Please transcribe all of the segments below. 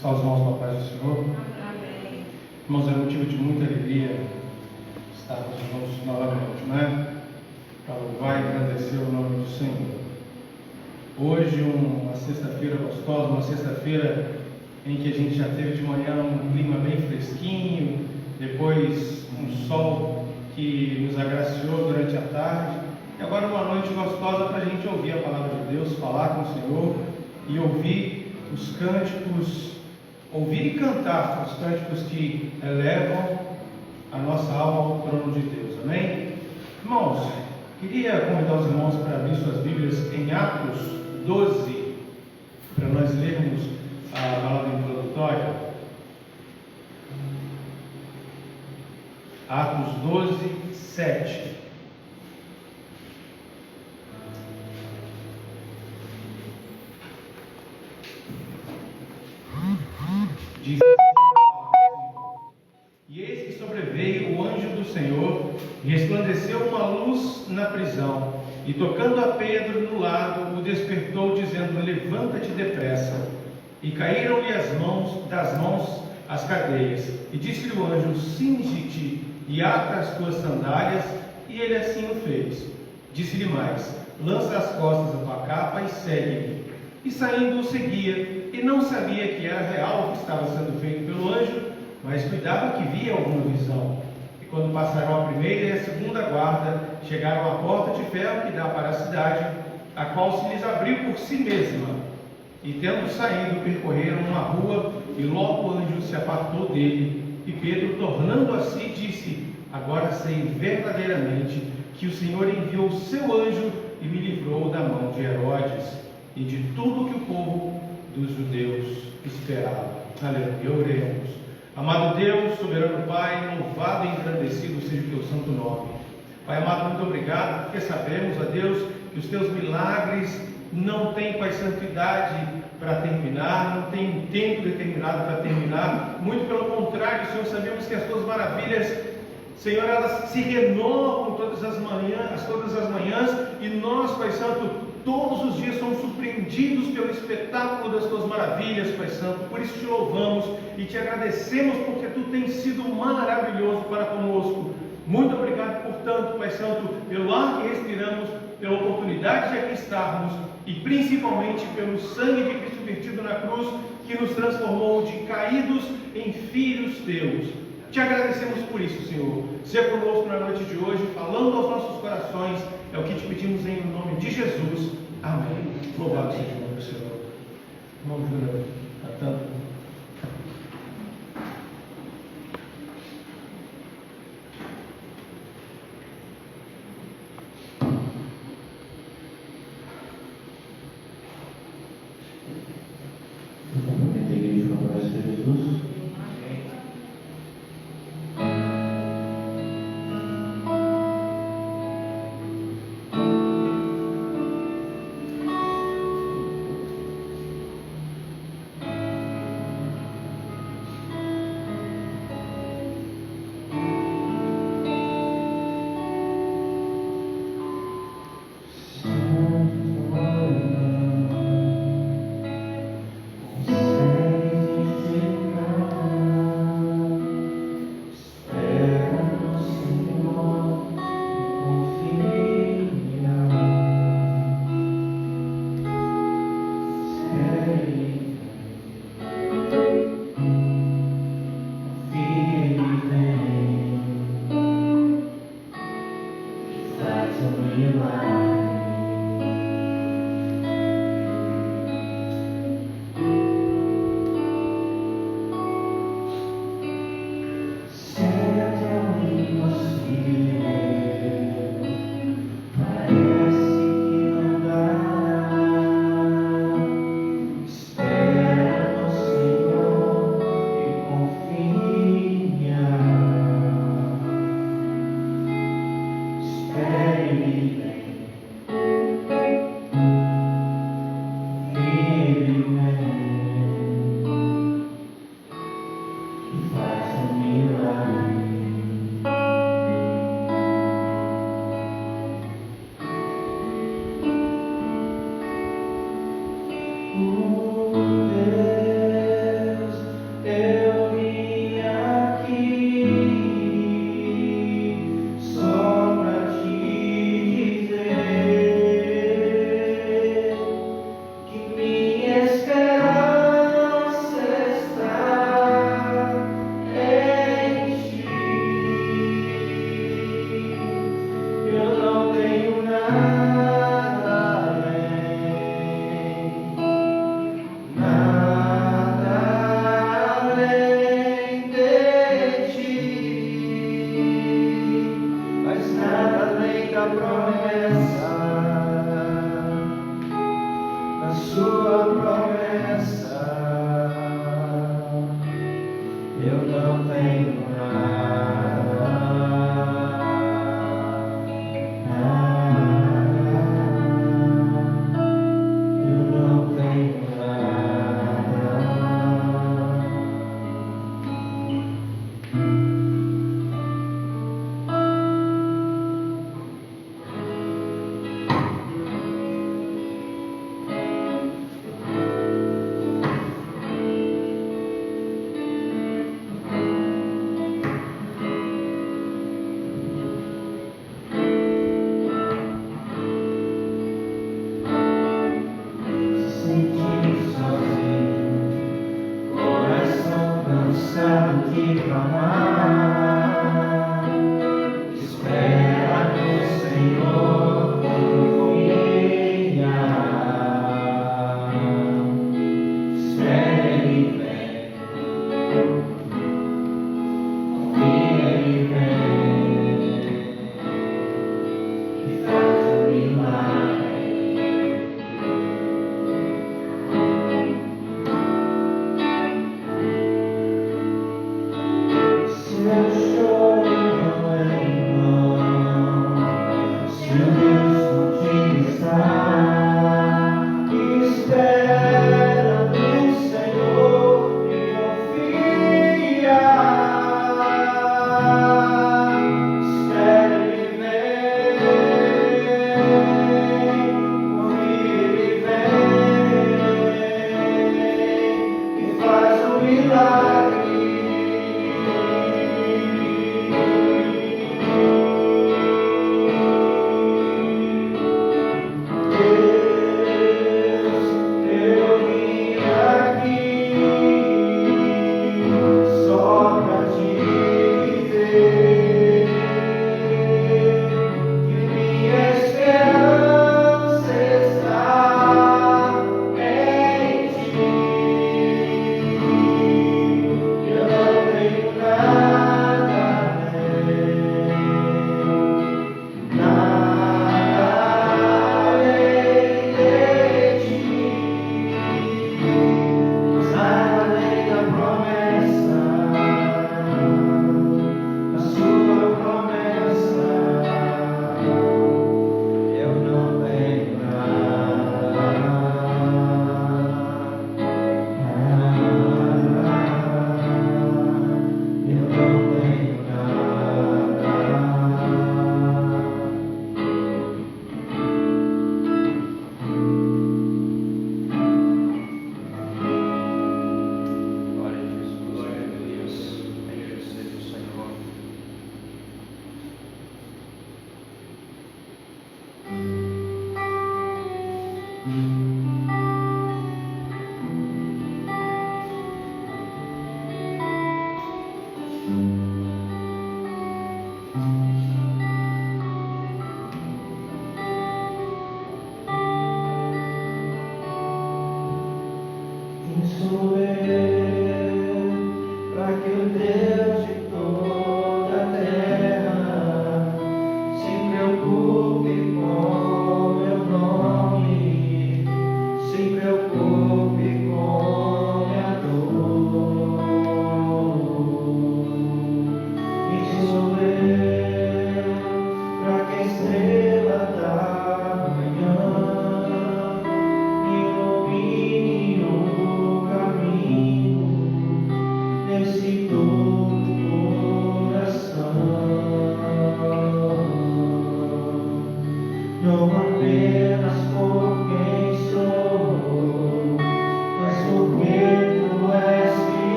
Só os irmãos com a paz do Senhor. Amém. Irmãos, é motivo de muita alegria estarmos juntos novamente, né? Para louvar e agradecer o nome do Senhor. Hoje, uma sexta-feira gostosa, uma sexta-feira em que a gente já teve de manhã um clima bem fresquinho, depois um sol que nos agraciou durante a tarde, e agora uma noite gostosa para a gente ouvir a palavra de Deus, falar com o Senhor e ouvir os cânticos, ouvir e cantar os cânticos que elevam a nossa alma ao trono de Deus, amém? Irmãos, queria convidar os irmãos para abrir suas Bíblias em Atos 12, para nós lermos a palavra introdutória. Atos 12, 7. Diz assim: E eis que sobreveio o anjo do Senhor, e resplandeceu uma luz na prisão, e tocando a Pedro no lado, o despertou, dizendo: Levanta-te depressa. E caíram-lhe das mãos as cadeias. E disse-lhe o anjo: Cinge-te e ata as tuas sandálias. E ele assim o fez. Disse-lhe mais: Lança as costas a tua capa e segue-me. E saindo o seguia, e não sabia que era real o que estava sendo feito pelo anjo, mas cuidava que via alguma visão. E quando passaram a primeira e a segunda guarda, chegaram à porta de ferro que dá para a cidade, a qual se lhes abriu por si mesma. E tendo saído, percorreram uma rua, e logo o anjo se apartou dele. E Pedro, tornando a si, disse: Agora sei verdadeiramente que o Senhor enviou o seu anjo e me livrou da mão de Herodes e de tudo que o povo dos judeus esperava. Aleluia, oremos. Amado Deus, soberano Pai, louvado e engrandecido seja o teu santo nome. Pai amado, muito obrigado, porque sabemos, ó Deus, que os teus milagres não têm, Pai Santo, idade para terminar, não tem um tempo determinado para terminar. Muito pelo contrário, Senhor, sabemos que as tuas maravilhas, Senhor, elas se renovam todas as manhãs, e nós, Pai Santo, todos os dias somos surpreendidos pelo espetáculo das tuas maravilhas, Pai Santo. Por isso te louvamos e te agradecemos, porque tu tens sido maravilhoso para conosco. Muito obrigado, portanto, Pai Santo, pelo ar que respiramos, pela oportunidade de aqui estarmos e principalmente pelo sangue de Cristo vertido na cruz, que nos transformou de caídos em filhos teus. Te agradecemos por isso, Senhor. Seja conosco na noite de hoje, falando aos nossos corações. É o que te pedimos em nome de Jesus. Amém. Louvado seja o nome do Senhor. Irmão Júnior, cantando.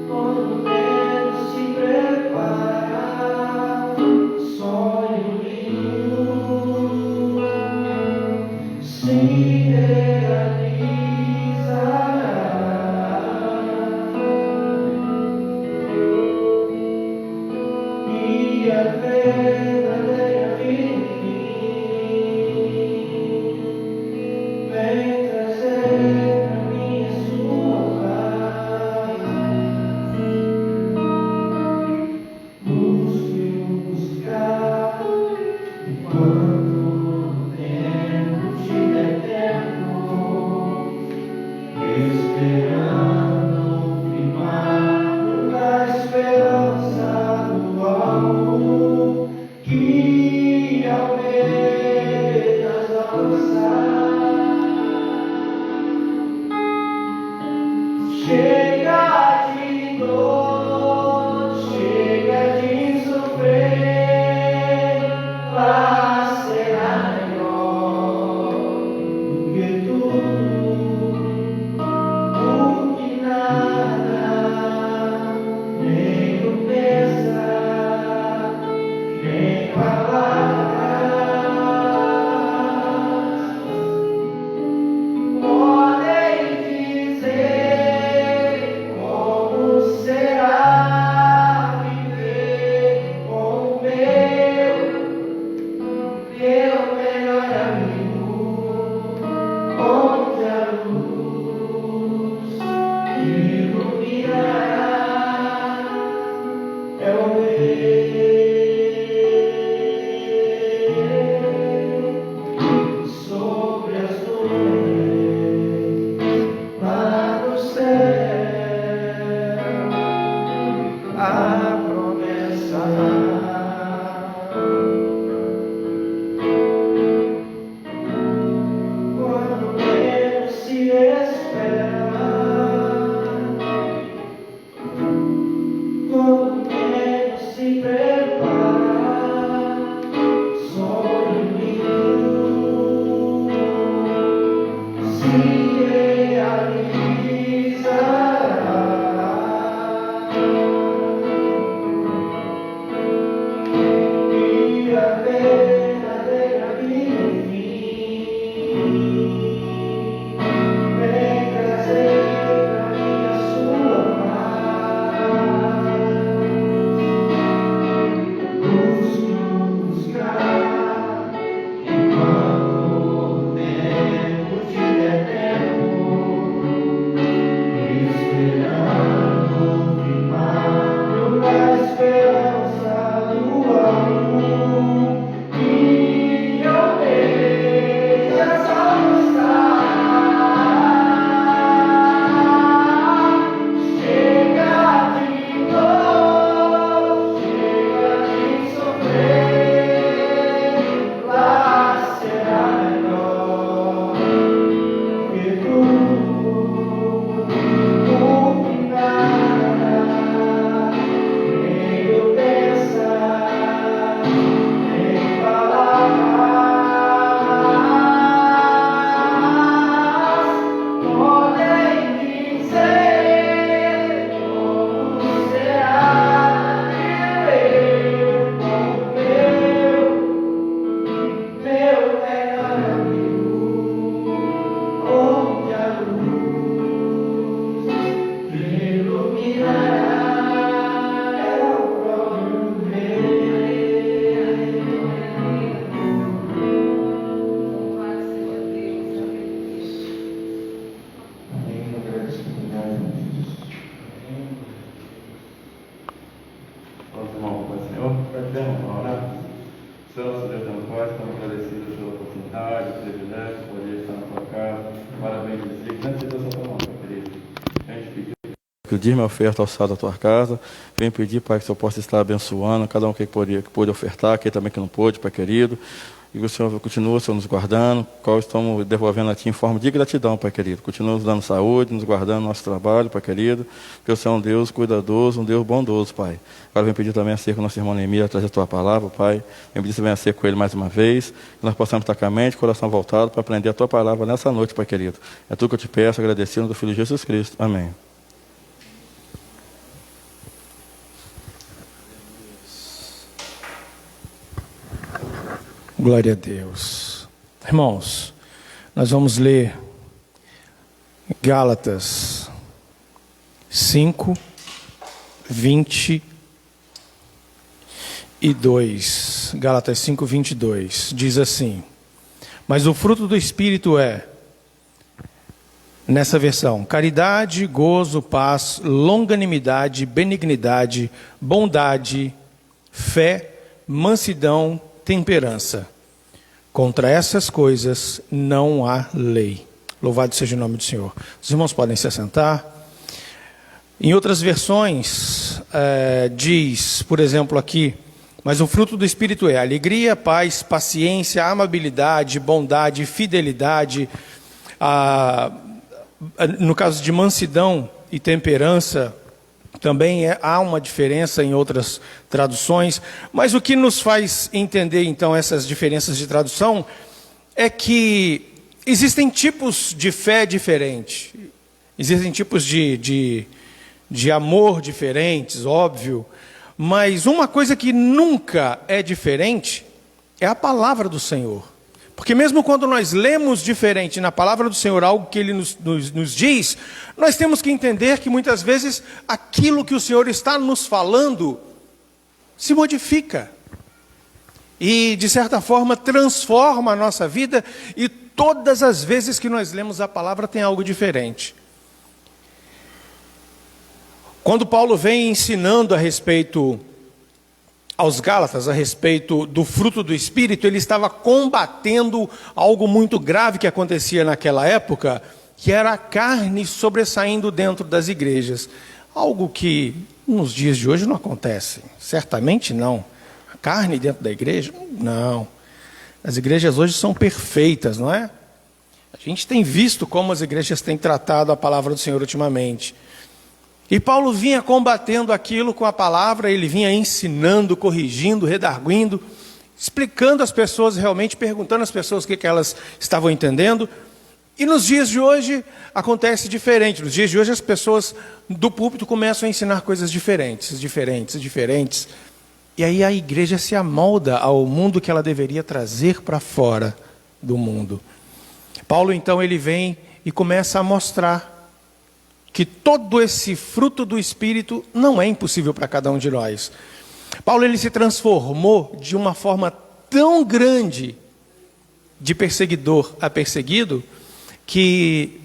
Quando menos se que diz-me a oferta ao sal da tua casa. Venho pedir, Pai, que o Senhor possa estar abençoando cada um que pôde ofertar, aquele também que não pôde, Pai querido. E que o Senhor continua, Senhor, nos guardando, qual estamos devolvendo a Ti em forma de gratidão, Pai querido. Continua nos dando saúde, nos guardando no nosso trabalho, Pai querido, porque o Senhor é um Deus cuidadoso, um Deus bondoso, Pai. Agora vem pedir também a ser com o nosso irmão Neemias, atrás da Tua palavra, Pai. Vem pedir que venha a ser com ele mais uma vez, que nós possamos estar com a mente, coração voltado para aprender a Tua palavra nessa noite, Pai querido. É tudo que eu te peço, agradecendo do Filho Jesus Cristo. Amém. Glória a Deus. Irmãos, nós vamos ler Gálatas 5, 22. Gálatas 5, 22. Diz assim: mas o fruto do Espírito é, nessa versão, caridade, gozo, paz, longanimidade, benignidade, bondade, fé, mansidão, temperança. Contra essas coisas não há lei. Louvado seja o nome do Senhor. Os irmãos podem se assentar. Em outras versões, diz, por exemplo aqui, mas o fruto do Espírito é alegria, paz, paciência, amabilidade, bondade, fidelidade. No caso de mansidão e temperança, também há uma diferença em outras traduções, mas o que nos faz entender então essas diferenças de tradução é que existem tipos de fé diferentes, existem tipos de amor diferentes, óbvio, mas uma coisa que nunca é diferente é a palavra do Senhor. Porque mesmo quando nós lemos diferente na palavra do Senhor algo que Ele nos diz, nós temos que entender que muitas vezes aquilo que o Senhor está nos falando se modifica. E de certa forma transforma a nossa vida, e todas as vezes que nós lemos a palavra tem algo diferente. Quando Paulo vem ensinando a respeito aos Gálatas, a respeito do fruto do Espírito, ele estava combatendo algo muito grave que acontecia naquela época, que era a carne sobressaindo dentro das igrejas. Algo que nos dias de hoje não acontece, certamente não. A carne dentro da igreja? Não. As igrejas hoje são perfeitas, não é? A gente tem visto como as igrejas têm tratado a palavra do Senhor ultimamente. E Paulo vinha combatendo aquilo com a palavra, ele vinha ensinando, corrigindo, redarguindo, explicando às pessoas realmente, perguntando às pessoas o que elas estavam entendendo. E nos dias de hoje acontece diferente. Nos dias de hoje as pessoas do púlpito começam a ensinar coisas diferentes. E aí a igreja se amolda ao mundo que ela deveria trazer para fora do mundo. Paulo então ele vem e começa a mostrar que todo esse fruto do Espírito não é impossível para cada um de nós. Paulo ele se transformou de uma forma tão grande de perseguidor a perseguido, que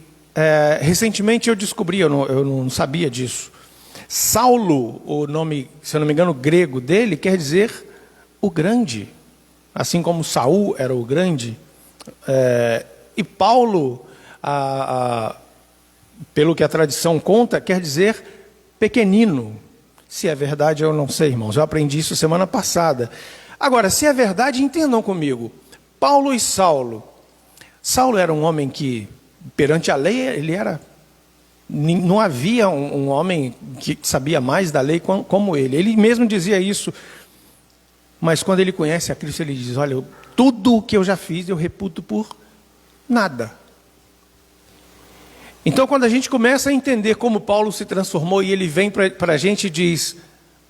recentemente eu descobri, eu não sabia disso. Saulo, o nome, se eu não me engano, grego dele, quer dizer o grande. Assim como Saul era o grande. E Paulo, pelo que a tradição conta, quer dizer pequenino. Se é verdade, eu não sei, irmãos. Eu aprendi isso semana passada. Agora, se é verdade, entendam comigo. Paulo e Saulo. Saulo era um homem que, perante a lei, ele era... Não havia um homem que sabia mais da lei como ele. Ele mesmo dizia isso. Mas quando ele conhece a Cristo, ele diz, olha, tudo o que eu já fiz, eu reputo por nada. Então, quando a gente começa a entender como Paulo se transformou e ele vem para a gente e diz,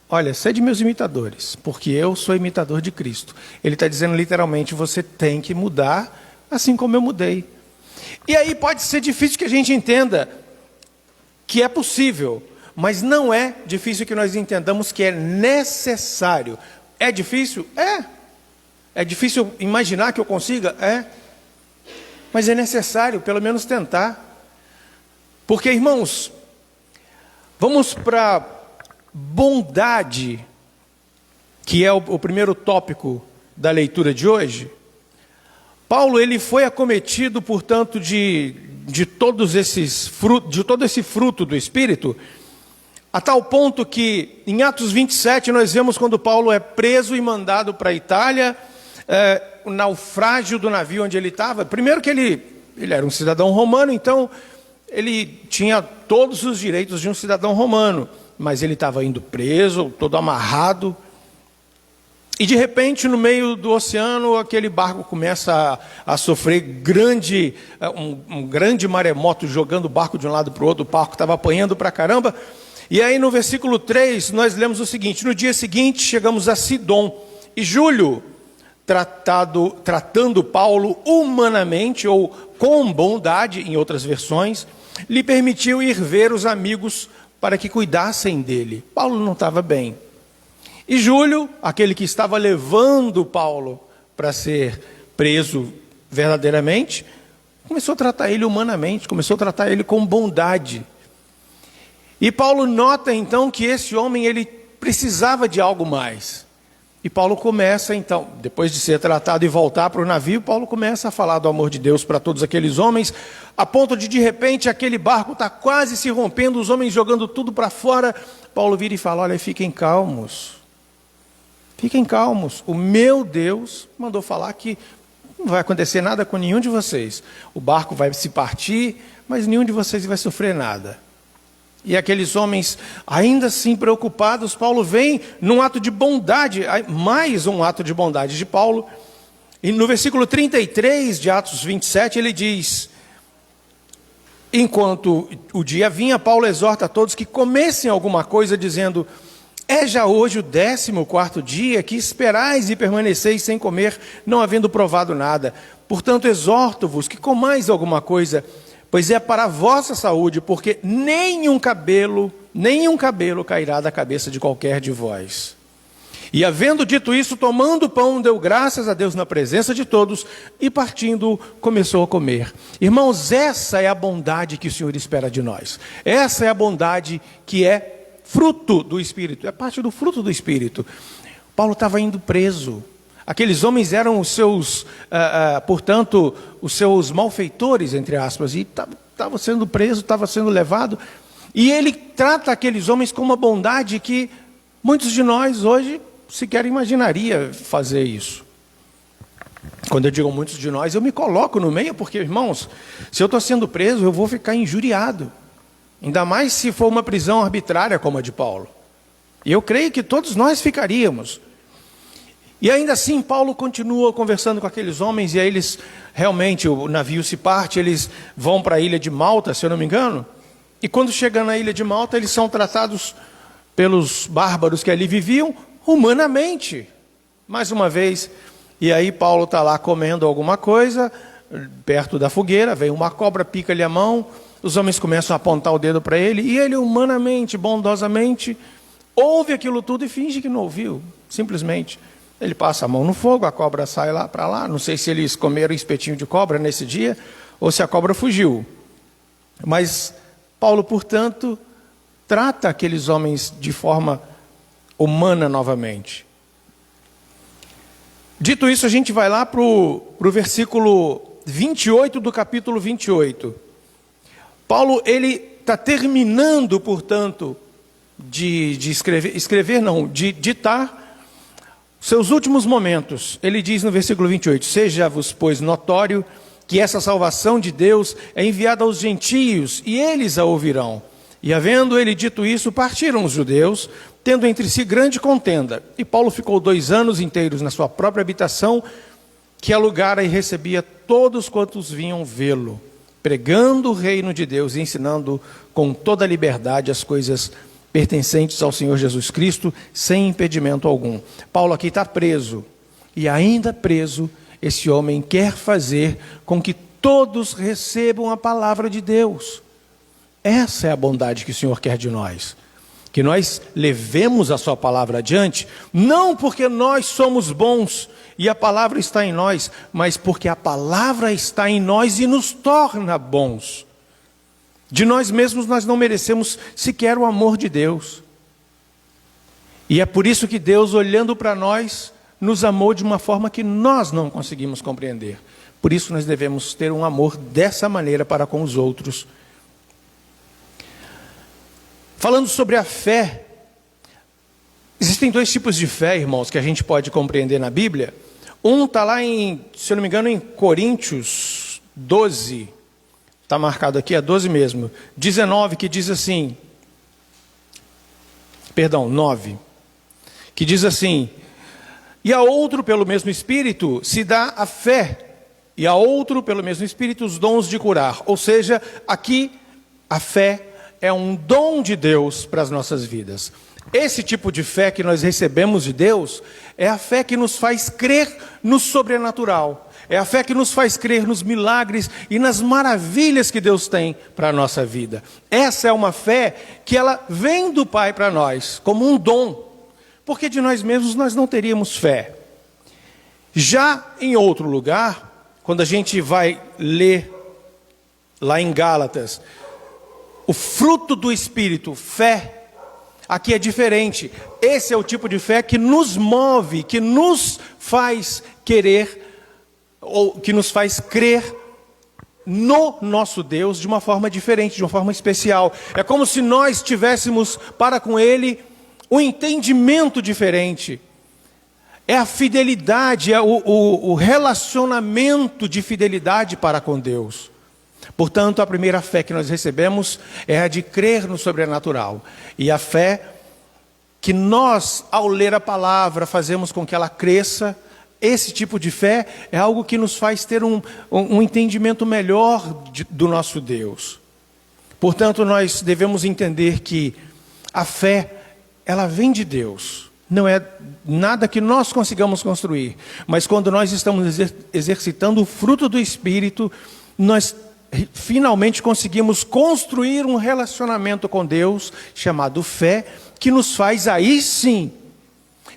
olha, sede meus imitadores, porque eu sou imitador de Cristo. Ele está dizendo literalmente, você tem que mudar assim como eu mudei. E aí pode ser difícil que a gente entenda que é possível, mas não é difícil que nós entendamos que é necessário. É difícil? É. É difícil imaginar que eu consiga? É. Mas é necessário, pelo menos tentar. Porque, irmãos, vamos para bondade, que é o primeiro tópico da leitura de hoje. Paulo ele foi acometido, portanto, de todo esse fruto do Espírito, A tal ponto que, em Atos 27, nós vemos quando Paulo é preso e mandado para a Itália, o naufrágio do navio onde ele estava. Primeiro que ele era um cidadão romano, então ele tinha todos os direitos de um cidadão romano, mas ele estava indo preso, todo amarrado. E de repente, no meio do oceano, aquele barco começa a sofrer um grande maremoto, jogando o barco de um lado para o outro, o barco estava apanhando para caramba. E aí no versículo 3, nós lemos o seguinte: no dia seguinte chegamos a Sidom, e Júlio, tratando Paulo humanamente, ou com bondade, em outras versões, lhe permitiu ir ver os amigos para que cuidassem dele. Paulo não estava bem. E Júlio, aquele que estava levando Paulo para ser preso verdadeiramente, começou a tratar ele humanamente, começou a tratar ele com bondade. E Paulo nota então que esse homem, ele precisava de algo mais. E Paulo começa então, depois de ser tratado e voltar para o navio, Paulo começa a falar do amor de Deus para todos aqueles homens, a ponto de repente aquele barco está quase se rompendo, os homens jogando tudo para fora. Paulo vira e fala: olha, fiquem calmos. Fiquem calmos, o meu Deus mandou falar que não vai acontecer nada com nenhum de vocês. O barco vai se partir, mas nenhum de vocês vai sofrer nada. E aqueles homens, ainda assim preocupados, Paulo vem num ato de bondade, mais um ato de bondade de Paulo. E no versículo 33 de Atos 27, ele diz: enquanto o dia vinha, Paulo exorta a todos que comessem alguma coisa, dizendo: é já hoje o 14º dia que esperais e permaneceis sem comer, não havendo provado nada. Portanto, exorto-vos que comais alguma coisa, pois é para a vossa saúde, porque nenhum cabelo cairá da cabeça de qualquer de vós. E havendo dito isso, tomando o pão, deu graças a Deus na presença de todos, e partindo, começou a comer. Irmãos, essa é a bondade que o Senhor espera de nós. Essa é a bondade que é fruto do Espírito, é parte do fruto do Espírito. Paulo estava indo preso. Aqueles homens eram os seus, portanto, os seus malfeitores, entre aspas, e estava sendo preso, estava sendo levado. E ele trata aqueles homens com uma bondade que muitos de nós hoje sequer imaginaria fazer isso. Quando eu digo muitos de nós, eu me coloco no meio, porque, irmãos, se eu estou sendo preso, eu vou ficar injuriado. Ainda mais se for uma prisão arbitrária como a de Paulo. E eu creio que todos nós ficaríamos. E ainda assim, Paulo continua conversando com aqueles homens, e aí eles, realmente, o navio se parte, eles vão para a ilha de Malta, se eu não me engano. E quando chegam na ilha de Malta, eles são tratados pelos bárbaros que ali viviam, humanamente. Mais uma vez, e aí Paulo está lá comendo alguma coisa, perto da fogueira, vem uma cobra, pica-lhe a mão. Os homens começam a apontar o dedo para ele, e ele humanamente, bondosamente, ouve aquilo tudo e finge que não ouviu, simplesmente. Ele passa a mão no fogo, a cobra sai lá para lá. Não sei se eles comeram espetinho de cobra nesse dia, ou se a cobra fugiu. Mas Paulo, portanto, trata aqueles homens de forma humana novamente. Dito isso, a gente vai lá para o versículo 28 do capítulo 28. Paulo, ele está terminando, portanto, de ditar seus últimos momentos. Ele diz no versículo 28, seja-vos, pois, notório que essa salvação de Deus é enviada aos gentios, e eles a ouvirão. E havendo ele dito isso, partiram os judeus, tendo entre si grande contenda. E Paulo ficou 2 anos inteiros na sua própria habitação, que alugara e recebia todos quantos vinham vê-lo, pregando o reino de Deus e ensinando com toda a liberdade as coisas pertencentes ao Senhor Jesus Cristo, sem impedimento algum. Paulo aqui está preso, e ainda preso, esse homem quer fazer com que todos recebam a palavra de Deus. Essa é a bondade que o Senhor quer de nós. Que nós levemos a sua palavra adiante, não porque nós somos bons e a palavra está em nós, mas porque a palavra está em nós e nos torna bons. De nós mesmos nós não merecemos sequer o amor de Deus. E é por isso que Deus, olhando para nós, nos amou de uma forma que nós não conseguimos compreender. Por isso nós devemos ter um amor dessa maneira para com os outros. Falando sobre a fé, existem dois tipos de fé, irmãos, que a gente pode compreender na Bíblia. Um está lá se eu não me engano, em Coríntios 12, está marcado aqui, é 12 mesmo, 19, que diz assim, 9, que diz assim: e a outro pelo mesmo Espírito se dá a fé, e a outro pelo mesmo Espírito os dons de curar. Ou seja, aqui a fé é um dom de Deus para as nossas vidas. Esse tipo de fé que nós recebemos de Deus é a fé que nos faz crer no sobrenatural. É a fé que nos faz crer nos milagres e nas maravilhas que Deus tem para a nossa vida. Essa é uma fé que ela vem do Pai para nós, como um dom. Porque de nós mesmos nós não teríamos fé. Já em outro lugar, quando a gente vai ler lá em Gálatas, o fruto do Espírito, fé, aqui é diferente. Esse é o tipo de fé que nos move, que nos faz querer, ou que nos faz crer no nosso Deus de uma forma diferente, de uma forma especial. É como se nós tivéssemos para com Ele um entendimento diferente. É a fidelidade, é o relacionamento de fidelidade para com Deus. Portanto, a primeira fé que nós recebemos é a de crer no sobrenatural. E a fé que nós, ao ler a palavra, fazemos com que ela cresça. Esse tipo de fé é algo que nos faz ter um entendimento melhor do nosso Deus. Portanto, nós devemos entender que a fé, ela vem de Deus. Não é nada que nós consigamos construir. Mas quando nós estamos exercitando o fruto do Espírito, nós finalmente conseguimos construir um relacionamento com Deus, chamado fé, que nos faz aí sim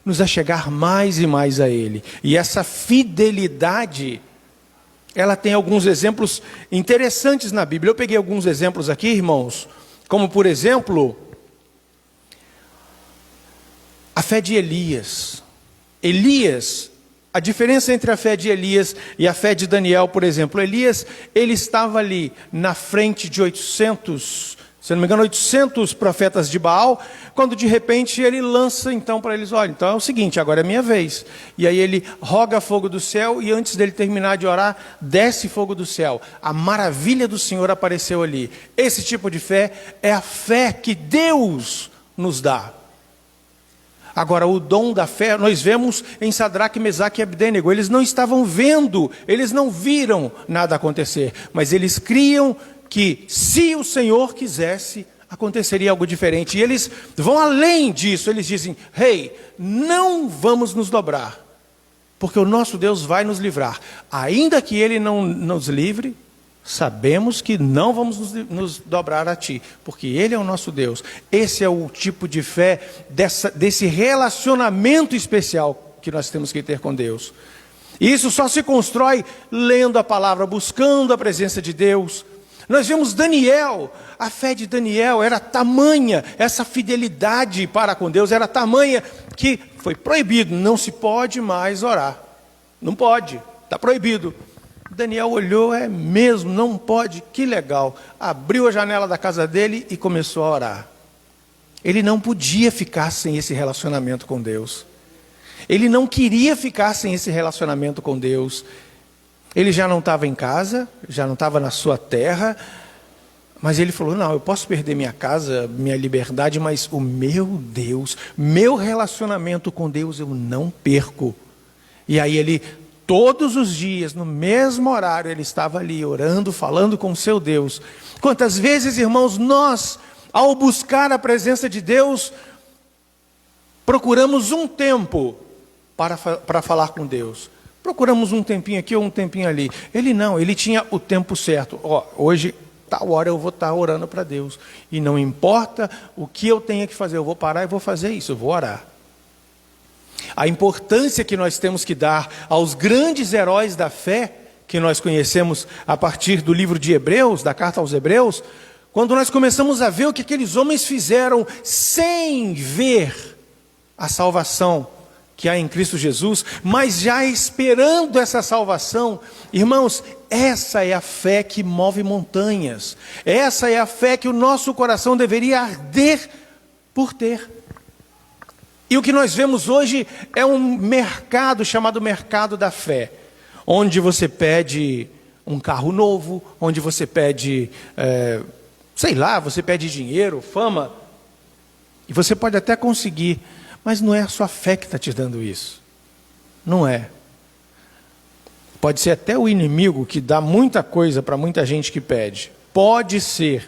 nos achegar mais e mais a Ele. E essa fidelidade, ela tem alguns exemplos interessantes na Bíblia. Eu peguei alguns exemplos aqui, irmãos, como por exemplo, a fé de Elias. Elias, a diferença entre a fé de Elias e a fé de Daniel, por exemplo. Elias, ele estava ali na frente de 800, se não me engano, 800 profetas de Baal, quando de repente ele lança então para eles: olha, então é o seguinte, agora é minha vez. E aí ele roga fogo do céu, e antes dele terminar de orar, desce fogo do céu. A maravilha do Senhor apareceu ali. Esse tipo de fé é a fé que Deus nos dá. Agora, o dom da fé, nós vemos em Sadraque, Mesaque e Abdênego. Eles não estavam vendo, eles não viram nada acontecer, mas eles criam que, se o Senhor quisesse, aconteceria algo diferente. E eles vão além disso, eles dizem: hey, não vamos nos dobrar, porque o nosso Deus vai nos livrar. Ainda que Ele não nos livre, sabemos que não vamos nos dobrar a Ti, porque Ele é o nosso Deus. Esse é o tipo de fé, desse relacionamento especial que nós temos que ter com Deus. E isso só se constrói lendo a palavra, buscando a presença de Deus. Nós vemos Daniel, a fé de Daniel era tamanha, essa fidelidade para com Deus era tamanha, que foi proibido, não se pode mais orar. Não pode, está proibido. Daniel olhou: é mesmo, não pode, que legal. Abriu a janela da casa dele e começou a orar. Ele não podia ficar sem esse relacionamento com Deus. Ele não queria ficar sem esse relacionamento com Deus. Ele já não estava em casa, já não estava na sua terra, mas ele falou: não, eu posso perder minha casa, minha liberdade, mas o meu Deus, meu relacionamento com Deus eu não perco. E aí ele, todos os dias, no mesmo horário, ele estava ali orando, falando com o seu Deus. Quantas vezes, irmãos, nós, ao buscar a presença de Deus, procuramos um tempo para falar com Deus. Procuramos um tempinho aqui ou um tempinho ali. Ele não, ele tinha o tempo certo. Hoje, tal hora eu vou estar orando para Deus. E não importa o que eu tenha que fazer, eu vou parar e vou fazer isso, eu vou orar. A importância que nós temos que dar aos grandes heróis da fé, que nós conhecemos a partir do livro de Hebreus, da carta aos Hebreus, quando nós começamos a ver o que aqueles homens fizeram sem ver a salvação que há em Cristo Jesus, mas já esperando essa salvação. Irmãos, essa é a fé que move montanhas. Essa é a fé que o nosso coração deveria arder por ter. E o que nós vemos hoje é um mercado chamado mercado da fé, onde você pede um carro novo, onde você pede, você pede dinheiro, fama, e você pode até conseguir, mas não é a sua fé que está te dando isso. Não é. Pode ser até o inimigo que dá muita coisa para muita gente que pede. Pode ser.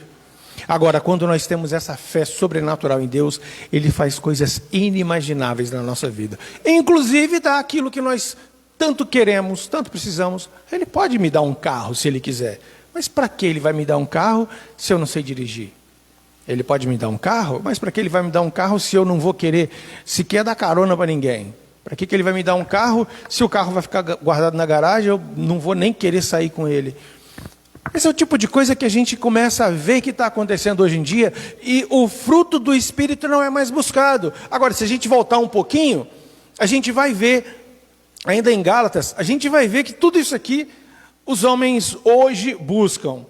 Agora, quando nós temos essa fé sobrenatural em Deus, Ele faz coisas inimagináveis na nossa vida. Inclusive dá aquilo que nós tanto queremos, tanto precisamos. Ele pode me dar um carro se Ele quiser. Mas para que Ele vai me dar um carro se eu não sei dirigir? Ele pode me dar um carro, mas para que Ele vai me dar um carro se eu não vou querer sequer dar carona para ninguém? Para que Ele vai me dar um carro se o carro vai ficar guardado na garagem, eu não vou nem querer sair com ele? Esse é o tipo de coisa que a gente começa a ver que está acontecendo hoje em dia, e o fruto do Espírito não é mais buscado. Agora, se a gente voltar um pouquinho, a gente vai ver, ainda em Gálatas, a gente vai ver que tudo isso aqui os homens hoje buscam,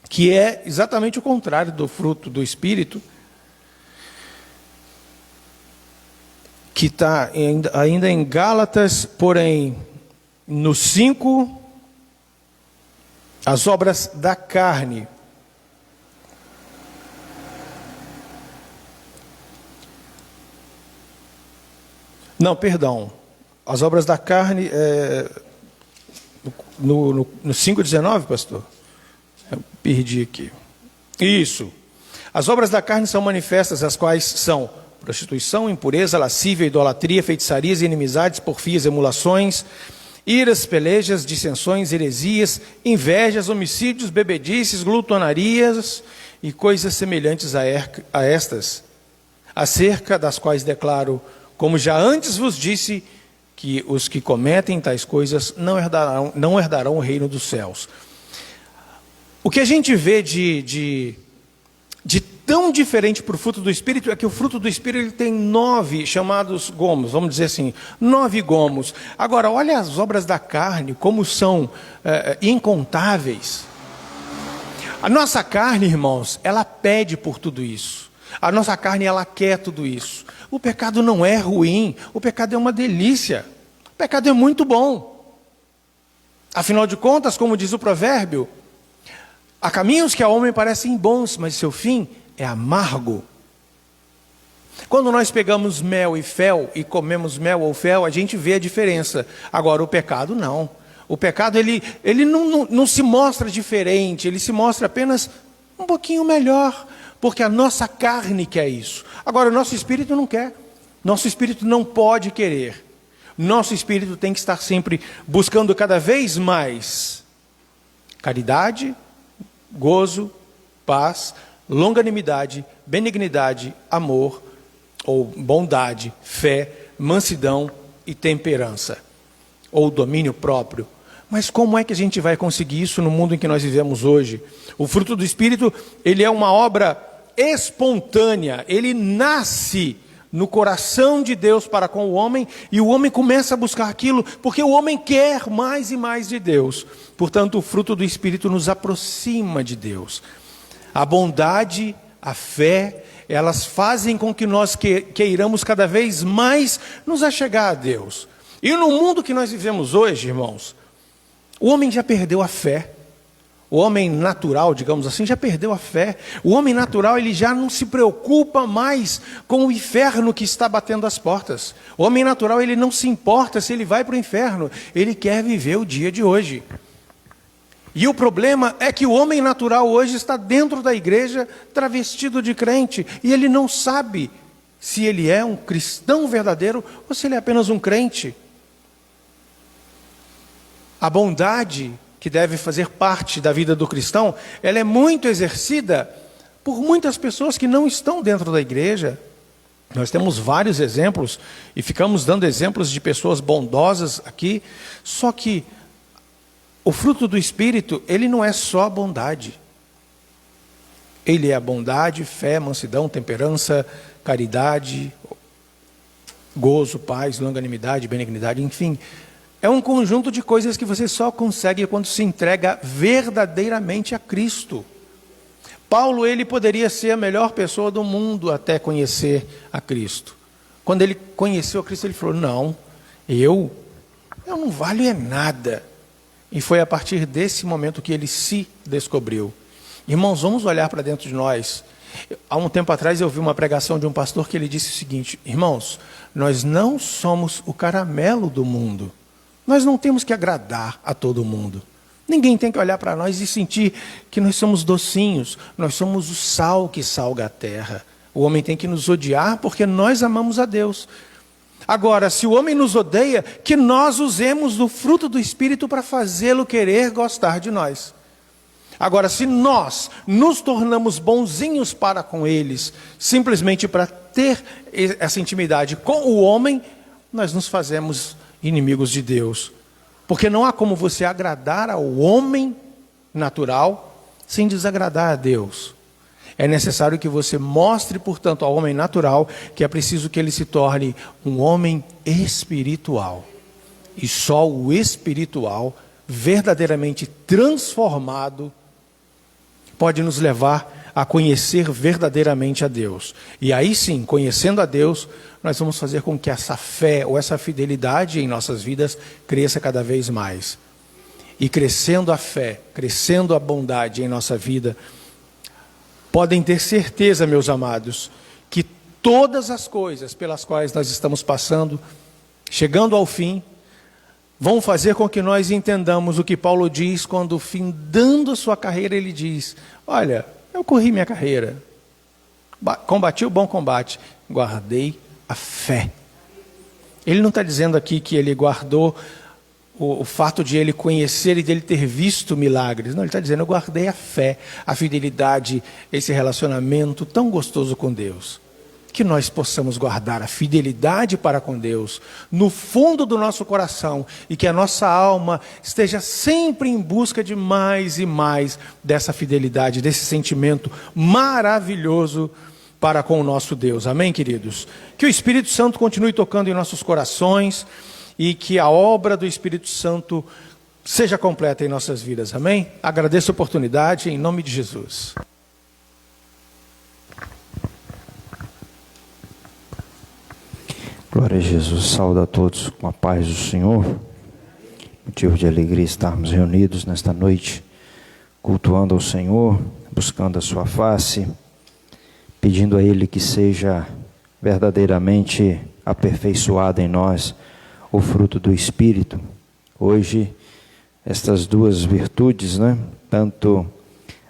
que é exatamente o contrário do fruto do Espírito, que está ainda em Gálatas, porém, no 5, as obras da carne. Não, perdão. As obras da carne, no 5,19, pastor? Eu perdi aqui. Isso. As obras da carne são manifestas, as quais são prostituição, impureza, lascívia, idolatria, feitiçarias, inimizades, porfias, emulações, iras, pelejas, dissensões, heresias, invejas, homicídios, bebedices, glutonarias e coisas semelhantes a estas, acerca das quais declaro, como já antes vos disse, que os que cometem tais coisas não herdarão o reino dos céus. O que a gente vê de tão diferente para o fruto do Espírito é que o fruto do Espírito ele tem 9 chamados gomos, vamos dizer assim, 9 gomos. Agora, olha as obras da carne, como são incontáveis. A nossa carne, irmãos, ela pede por tudo isso. A nossa carne, ela quer tudo isso. O pecado não é ruim, o pecado é uma delícia. O pecado é muito bom. Afinal de contas, como diz o provérbio, há caminhos que ao homem parecem bons, mas seu fim é amargo. Quando nós pegamos mel e fel e comemos mel ou fel, a gente vê a diferença. Agora, o pecado não. O pecado ele não se mostra diferente, ele se mostra apenas um pouquinho melhor, porque a nossa carne quer isso. Agora, o nosso espírito não quer. Nosso espírito não pode querer. Nosso espírito tem que estar sempre buscando cada vez mais caridade, gozo, paz, longanimidade, benignidade, amor, ou bondade, fé, mansidão e temperança, ou domínio próprio. Mas como é que a gente vai conseguir isso no mundo em que nós vivemos hoje? O fruto do Espírito, ele é uma obra espontânea, ele nasce no coração de Deus para com o homem, e o homem começa a buscar aquilo, porque o homem quer mais e mais de Deus. Portanto, o fruto do Espírito nos aproxima de Deus. A bondade, a fé, elas fazem com que nós queiramos cada vez mais nos achegar a Deus. E no mundo que nós vivemos hoje, irmãos, o homem já perdeu a fé. O homem natural, digamos assim, já perdeu a fé. O homem natural, ele já não se preocupa mais com o inferno que está batendo as portas. O homem natural, ele não se importa se ele vai para o inferno. Ele quer viver o dia de hoje. E o problema é que o homem natural hoje está dentro da igreja travestido de crente. E ele não sabe se ele é um cristão verdadeiro ou se ele é apenas um crente. A bondade que deve fazer parte da vida do cristão, ela é muito exercida por muitas pessoas que não estão dentro da igreja. Nós temos vários exemplos e ficamos dando exemplos de pessoas bondosas aqui, só que o fruto do Espírito, ele não é só bondade. Ele é a bondade, fé, mansidão, temperança, caridade, gozo, paz, longanimidade, benignidade, enfim. É um conjunto de coisas que você só consegue quando se entrega verdadeiramente a Cristo. Paulo, ele poderia ser a melhor pessoa do mundo até conhecer a Cristo. Quando ele conheceu a Cristo, ele falou, não, eu não valho é nada. E foi a partir desse momento que ele se descobriu. Irmãos, vamos olhar para dentro de nós. Há um tempo atrás eu vi uma pregação de um pastor que ele disse o seguinte, irmãos, nós não somos o caramelo do mundo. Nós não temos que agradar a todo mundo. Ninguém tem que olhar para nós e sentir que nós somos docinhos. Nós somos o sal que salga a terra. O homem tem que nos odiar porque nós amamos a Deus. Agora, se o homem nos odeia, que nós usemos do fruto do Espírito para fazê-lo querer gostar de nós. Agora, se nós nos tornamos bonzinhos para com eles, simplesmente para ter essa intimidade com o homem, nós nos fazemos inimigos de Deus. Porque não há como você agradar ao homem natural sem desagradar a Deus. É necessário que você mostre, portanto, ao homem natural que é preciso que ele se torne um homem espiritual. E só o espiritual, verdadeiramente transformado, pode nos levar a conhecer verdadeiramente a Deus. E aí sim, conhecendo a Deus, nós vamos fazer com que essa fé ou essa fidelidade em nossas vidas cresça cada vez mais. E crescendo a fé, crescendo a bondade em nossa vida, podem ter certeza, meus amados, que todas as coisas pelas quais nós estamos passando, chegando ao fim, vão fazer com que nós entendamos o que Paulo diz quando, findando a sua carreira, ele diz, olha, eu corri minha carreira, combati o bom combate, guardei a fé. Ele não está dizendo aqui que ele guardou o fato de ele conhecer e de ele ter visto milagres. Não, ele está dizendo, eu guardei a fé, a fidelidade, esse relacionamento tão gostoso com Deus. Que nós possamos guardar a fidelidade para com Deus no fundo do nosso coração e que a nossa alma esteja sempre em busca de mais e mais dessa fidelidade, desse sentimento maravilhoso para com o nosso Deus. Amém, queridos? Que o Espírito Santo continue tocando em nossos corações e que a obra do Espírito Santo seja completa em nossas vidas. Amém? Agradeço a oportunidade em nome de Jesus. Glória a Jesus, saúde a todos com a paz do Senhor. Motivo de alegria estarmos reunidos nesta noite, cultuando ao Senhor, buscando a sua face, pedindo a Ele que seja verdadeiramente aperfeiçoado em nós o fruto do Espírito. Hoje, estas duas virtudes, tanto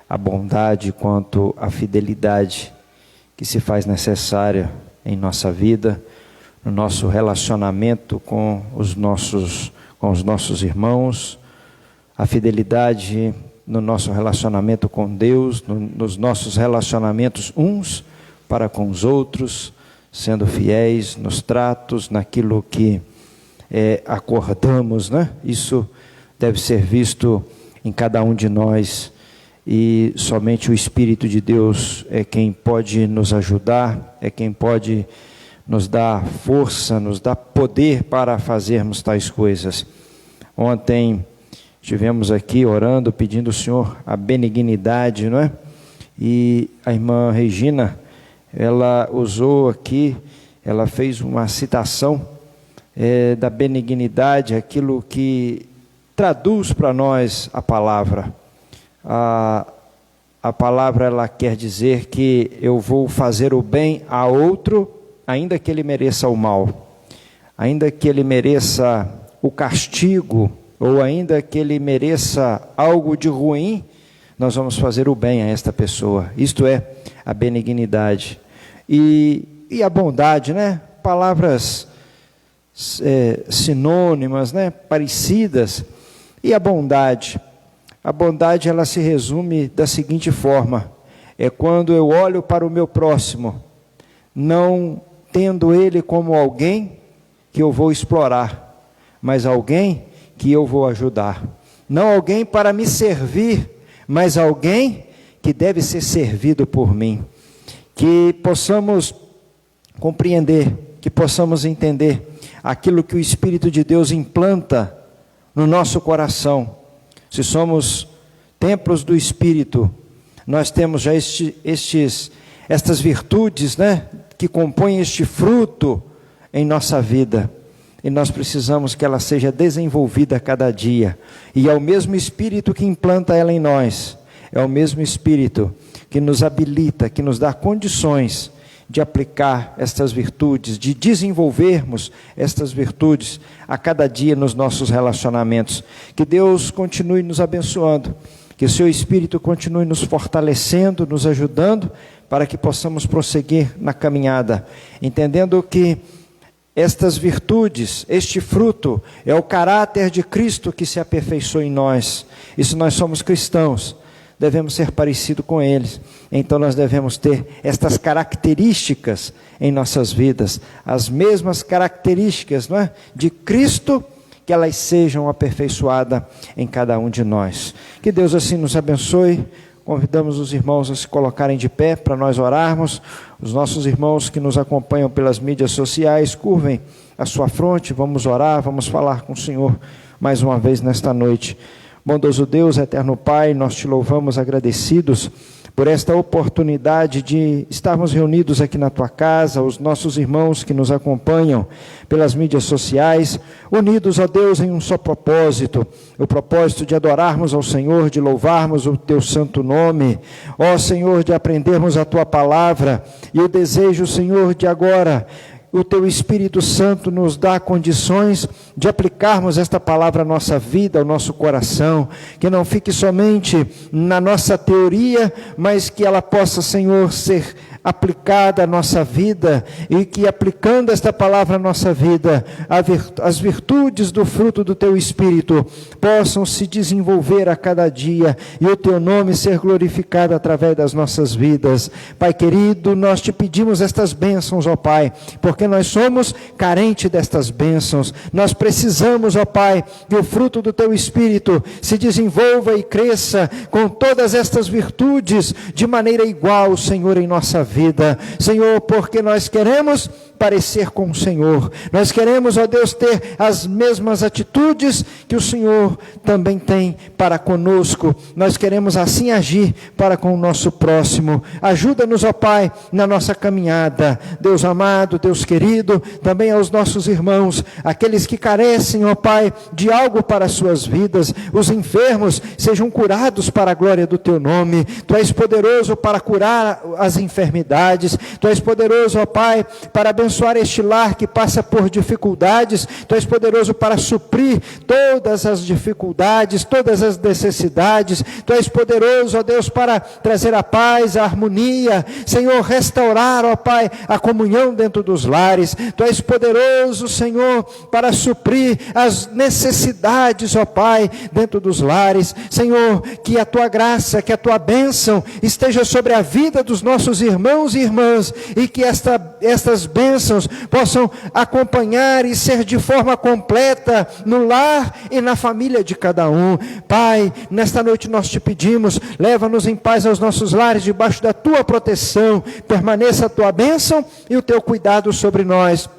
a bondade quanto a fidelidade, que se faz necessária em nossa vida, no nosso relacionamento com os nossos irmãos, a fidelidade no nosso relacionamento com Deus, nos nossos relacionamentos uns para com os outros, sendo fiéis nos tratos, naquilo que acordamos, Isso deve ser visto em cada um de nós, e somente o Espírito de Deus é quem pode nos ajudar, é quem pode nos dá força, nos dá poder para fazermos tais coisas. Ontem estivemos aqui orando, pedindo ao Senhor a benignidade, E a irmã Regina, ela usou aqui, ela fez uma citação da benignidade, aquilo que traduz para nós a palavra. A palavra, ela quer dizer que eu vou fazer o bem a outro, ainda que ele mereça o mal, ainda que ele mereça o castigo, ou ainda que ele mereça algo de ruim, nós vamos fazer o bem a esta pessoa. Isto é a benignidade. E a bondade, Palavras sinônimas, parecidas. E a bondade? A bondade, ela se resume da seguinte forma: é quando eu olho para o meu próximo, não tendo ele como alguém que eu vou explorar, mas alguém que eu vou ajudar. Não alguém para me servir, mas alguém que deve ser servido por mim. Que possamos compreender, que possamos entender aquilo que o Espírito de Deus implanta no nosso coração. Se somos templos do Espírito, nós temos já estas virtudes, né, que compõem este fruto em nossa vida. E nós precisamos que ela seja desenvolvida a cada dia. E é o mesmo Espírito que implanta ela em nós. É o mesmo Espírito que nos habilita, que nos dá condições de aplicar estas virtudes, de desenvolvermos estas virtudes a cada dia nos nossos relacionamentos. Que Deus continue nos abençoando, que o seu Espírito continue nos fortalecendo, nos ajudando, para que possamos prosseguir na caminhada, entendendo que estas virtudes, este fruto, é o caráter de Cristo que se aperfeiçoa em nós. E se nós somos cristãos, devemos ser parecidos com eles. Então nós devemos ter estas características em nossas vidas, as mesmas características, não é, de Cristo, que elas sejam aperfeiçoadas em cada um de nós. Que Deus assim nos abençoe. Convidamos os irmãos a se colocarem de pé para nós orarmos. Os nossos irmãos que nos acompanham pelas mídias sociais, curvem a sua fronte, vamos orar, vamos falar com o Senhor mais uma vez nesta noite. Bondoso Deus, eterno Pai, nós te louvamos agradecidos por esta oportunidade de estarmos reunidos aqui na tua casa, os nossos irmãos que nos acompanham pelas mídias sociais, unidos, ó Deus, em um só propósito, o propósito de adorarmos ao Senhor, de louvarmos o teu santo nome, ó Senhor, de aprendermos a tua palavra, e o desejo, Senhor, de agora o teu Espírito Santo nos dá condições de aplicarmos esta palavra à nossa vida, ao nosso coração, que não fique somente na nossa teoria, mas que ela possa, Senhor, ser aplicada à nossa vida, e que aplicando esta palavra à nossa vida, as virtudes do fruto do teu Espírito possam se desenvolver a cada dia, e o teu nome ser glorificado através das nossas vidas. Pai querido, nós te pedimos estas bênçãos, ó Pai, porque nós somos carentes destas bênçãos. Nós precisamos, ó Pai, que o fruto do teu Espírito se desenvolva e cresça com todas estas virtudes de maneira igual, Senhor, em nossa vida, Senhor, porque nós queremos parecer com o Senhor, nós queremos, ó Deus, ter as mesmas atitudes que o Senhor também tem para conosco, nós queremos assim agir para com o nosso próximo. Ajuda-nos, ó Pai, na nossa caminhada, Deus amado, Deus querido, também aos nossos irmãos, aqueles que carecem, ó Pai, de algo para as suas vidas, os enfermos sejam curados para a glória do teu nome. Tu és poderoso para curar as enfermidades, tu és poderoso, ó Pai, para abençoar este lar que passa por dificuldades, tu és poderoso para suprir todas as dificuldades, todas as necessidades, tu és poderoso, ó Deus, para trazer a paz, a harmonia, Senhor, restaurar, ó Pai, a comunhão dentro dos lares, tu és poderoso, Senhor, para suprir as necessidades, ó Pai, dentro dos lares. Senhor, que a tua graça, que a tua bênção esteja sobre a vida dos nossos irmãos e irmãs, e que estas bênçãos possam acompanhar e ser de forma completa no lar e na família de cada um. Pai, nesta noite nós te pedimos, leva-nos em paz aos nossos lares, debaixo da tua proteção, permaneça a tua bênção e o teu cuidado sobre nós,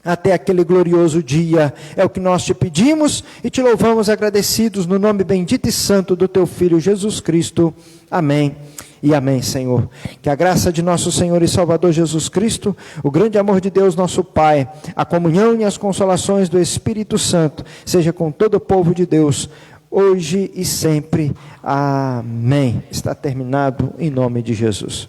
até aquele glorioso dia. É o que nós te pedimos e te louvamos agradecidos no nome bendito e santo do teu Filho Jesus Cristo. Amém e amém, Senhor. Que a graça de nosso Senhor e Salvador Jesus Cristo, o grande amor de Deus nosso Pai, a comunhão e as consolações do Espírito Santo, seja com todo o povo de Deus, hoje e sempre. Amém. Está terminado em nome de Jesus.